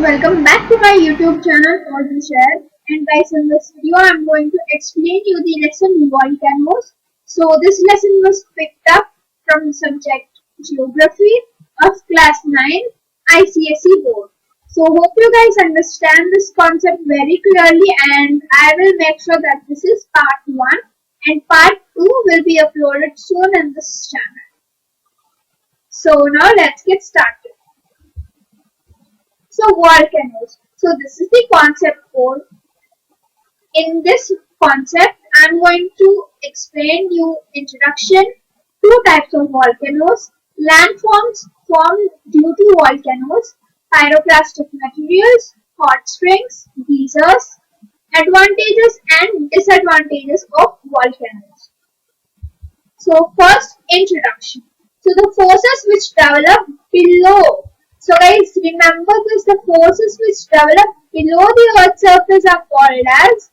welcome back to my YouTube channel called Share. And guys, in this video I'm going to explain you the lesson volcanoes. So this lesson was picked up from the subject Geography of class 9 ICSE board. So hope you guys understand this concept very clearly, and I will make sure that this is part 1 and part 2 will be uploaded soon in this channel. So now let's get started. So volcanoes. So this is the concept code. In this concept, I'm going to explain you introduction, two types of volcanoes, landforms formed due to volcanoes, pyroclastic materials, hot springs, geysers, advantages and disadvantages of volcanoes. So first, introduction. So the forces which develop below. So guys, remember this, the forces which develop below the earth's surface are called as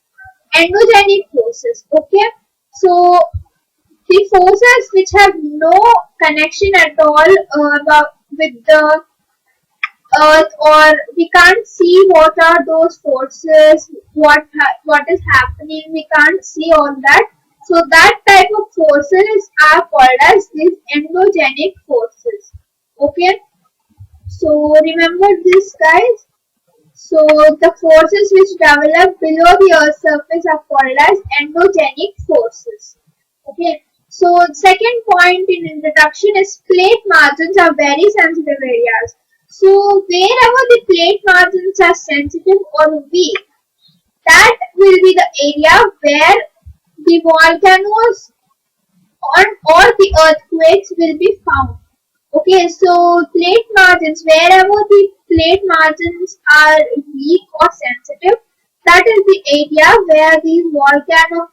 endogenic forces. Okay, so the forces which have no connection at all with the earth, or we can't see what are those forces, what is happening, we can't see all that. So that type of forces are called as these endogenic forces. Okay, so remember this, guys. So the forces which develop below the earth's surface are called as endogenic forces. Okay, so second point in introduction is plate margins are very sensitive areas. So wherever the plate margins are sensitive or weak, that will be the area where the volcanoes or the earthquakes will be found. Okay, so plate margins, wherever the plate margins are weak or sensitive, that is the area where the volcano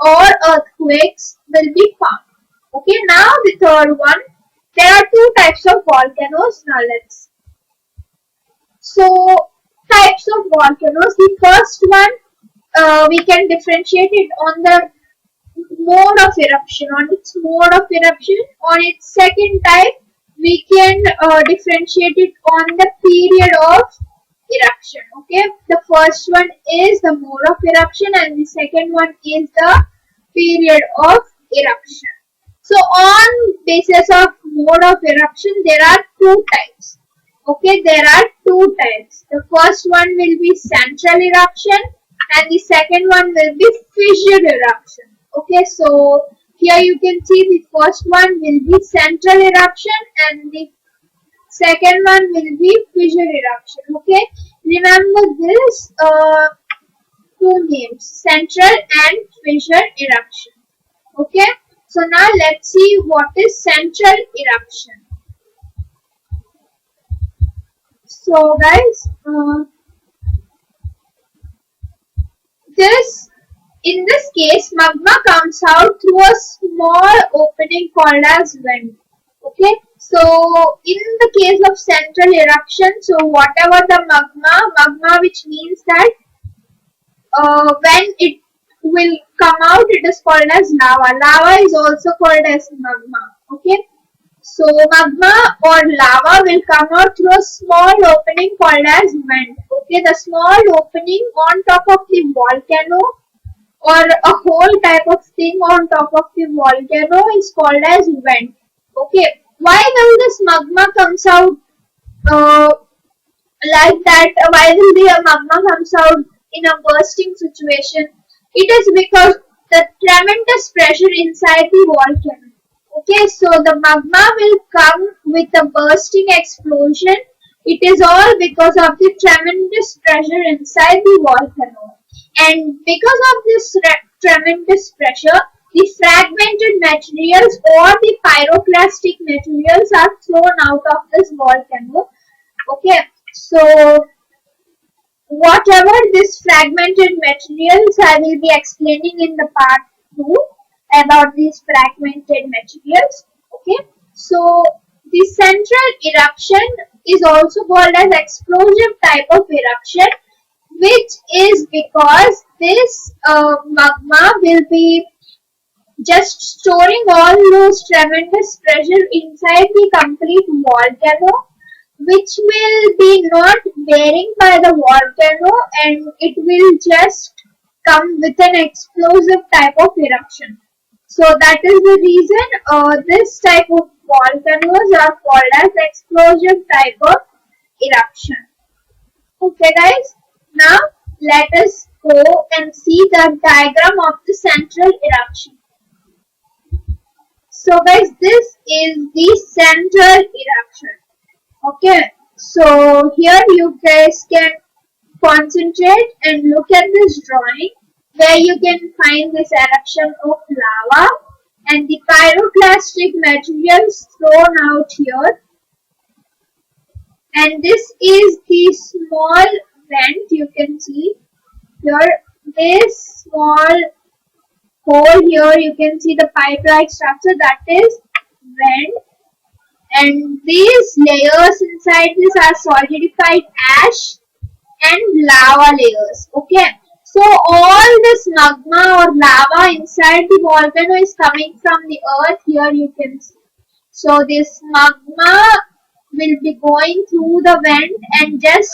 or earthquakes will be found. Okay, now the third one, there are two types of volcanoes. Now let's. So types of volcanoes. The first one, we can differentiate it on the mode of eruption, on its mode of eruption. On its second type, we can differentiate it on the period of eruption. Okay, the first one is the mode of eruption and the second one is the period of eruption. So on basis of mode of eruption, there are two types. Okay, there are two types. The first one will be central eruption and the second one will be fissure eruption. Okay, so here you can see the first one will be central eruption and the second one will be fissure eruption. Okay, remember this two names, central and fissure eruption. Okay, so now let's see what is central eruption. So guys, in this case, magma comes out through a small opening called as vent. Okay, so in the case of central eruption, so whatever the magma which means that when it will come out, it is called as lava. Lava is also called as magma. Okay, so magma or lava will come out through a small opening called as vent. Okay, the small opening on top of the volcano or a whole type of thing on top of the volcano is called as vent. Okay, why will this magma comes out like that? Why will the magma comes out in a bursting situation? It is because the tremendous pressure inside the volcano. Okay, so the magma will come with a bursting explosion. It is all because of the tremendous pressure inside the volcano. And because of this tremendous pressure, the fragmented materials or the pyroclastic materials are thrown out of this volcano. Okay, so whatever this fragmented materials, I will be explaining in the part 2 about these fragmented materials. Okay, so the central eruption is also called as explosive type of eruption, which is because this magma will be just storing all those tremendous pressure inside the complete volcano, which will be not bearing by the volcano and it will just come with an explosive type of eruption. So that is the reason this type of volcanoes are called as explosive type of eruption. Okay guys, now let us go and see the diagram of the central eruption. So guys, this is the central eruption. Okay, so here you guys can concentrate and look at this drawing where you can find this eruption of lava and the pyroclastic materials thrown out here. And this is the small vent you can see here. This small hole here you can see the pipe-like structure, that is vent. And these layers inside this are solidified ash and lava layers. Okay, so all this magma or lava inside the volcano is coming from the earth. Here you can see. So this magma will be going through the vent and just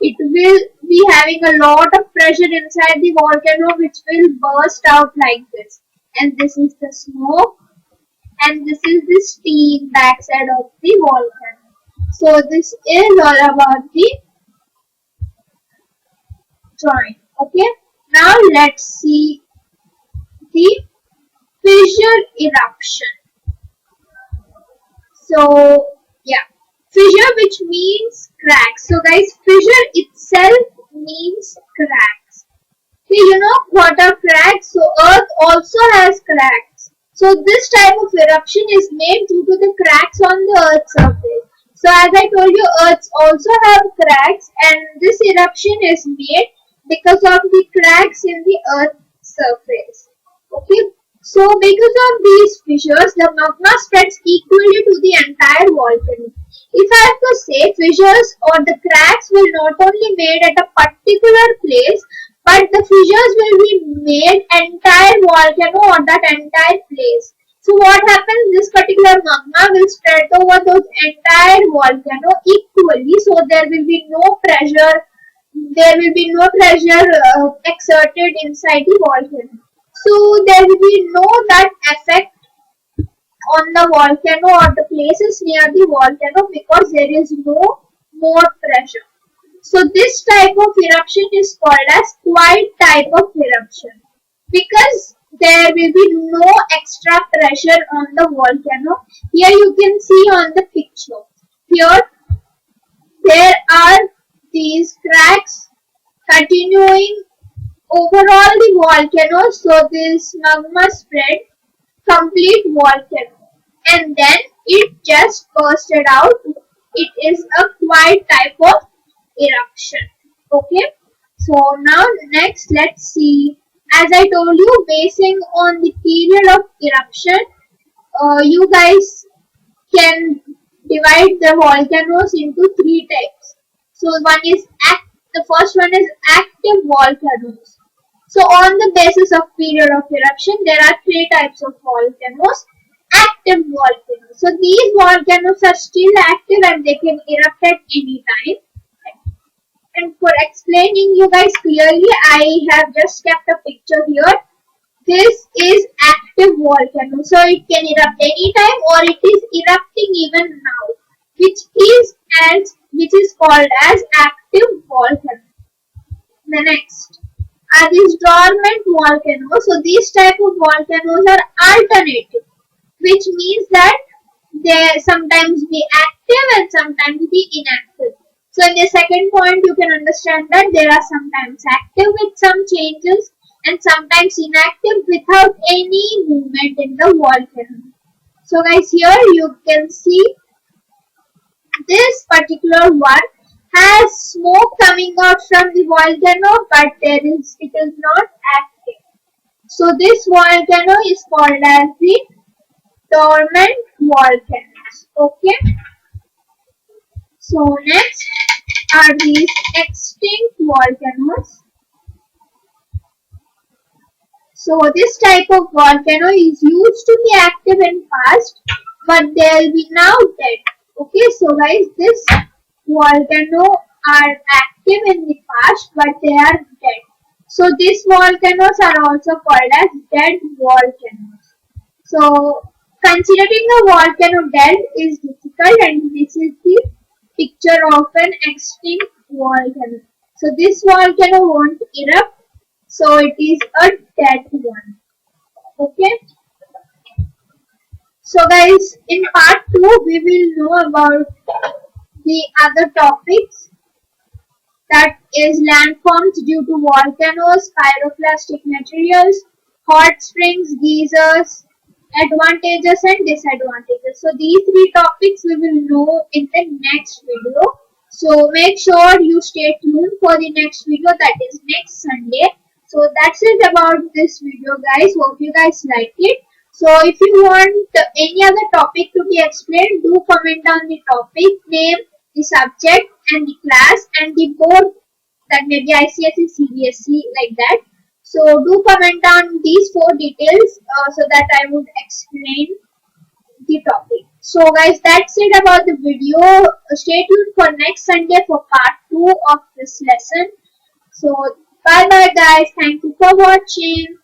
it will be having a lot of pressure inside the volcano which will burst out like this. And this is the smoke and this is the steam backside of the volcano. So this is all about the drawing. Okay, now let's see the fissure eruption. So yeah, fissure which means cracks. So guys, fissure itself means cracks. Okay, you know what are cracks? So earth also has cracks. So this type of eruption is made due to the cracks on the earth's surface. So as I told you, earths also have cracks and this eruption is made because of the cracks in the earth's surface. Okay, so because of these fissures, the magma spreads equally to the entire volcano. If I have to say, fissures or the cracks will not only made at a particular place, but the fissures will be made entire volcano or that entire place. So what happens? This particular magma will spread over those entire volcano equally. So there will be no pressure. There will be no pressure exerted inside the volcano. So there will be no that effect on the volcano or the places near the volcano because there is no more pressure. So this type of eruption is called as quiet type of eruption because there will be no extra pressure on the volcano. Here you can see on the picture. Here there are these cracks continuing overall the volcano. So this magma spread complete volcano and then it just bursted out. It is a quiet type of eruption. Okay, so now next let's see, as I told you, basing on the period of eruption, you guys can divide the volcanoes into three types. So one is the first one is active volcanoes. So on the basis of period of eruption, there are three types of volcanoes. Active volcanoes. So these volcanoes are still active and they can erupt at any time. And for explaining you guys clearly, I have just kept a picture here. This is active volcano. So it can erupt anytime or it is erupting even now, which is called as active volcano. The next are these dormant volcanoes. So these type of volcanoes are alternative, which means that they sometimes be active and sometimes be inactive. So in the second point, you can understand that there are sometimes active with some changes and sometimes inactive without any movement in the volcano. So guys, here you can see this particular one has smoke coming out from the volcano, but it is not active. So this volcano is called as the dormant volcanoes. Okay. So next are these extinct volcanoes. So this type of volcano is used to be active in past, but they will be now dead. Okay, so guys, this volcano are active in the past, but they are dead. So these volcanoes are also called as dead volcanoes. So considering a volcano dead is difficult, and this is the picture of an extinct volcano. So this volcano won't erupt, so it is a dead one. Okay. So guys, in part 2 we will know about the other topics, that is landforms due to volcanoes, pyroclastic materials, hot springs, geysers, advantages and disadvantages. So these three topics we will know in the next video. So make sure you stay tuned for the next video, that is next Sunday. So that's it about this video guys. Hope you guys like it. So if you want any other topic to be explained, do comment down the topic name, the subject and the class and the board, that may be ICSE, CBSE, like that. So do comment on these four details so that I would explain the topic. So guys, that's it about the video. Stay tuned for next Sunday for part 2 of this lesson. So bye bye guys. Thank you for watching.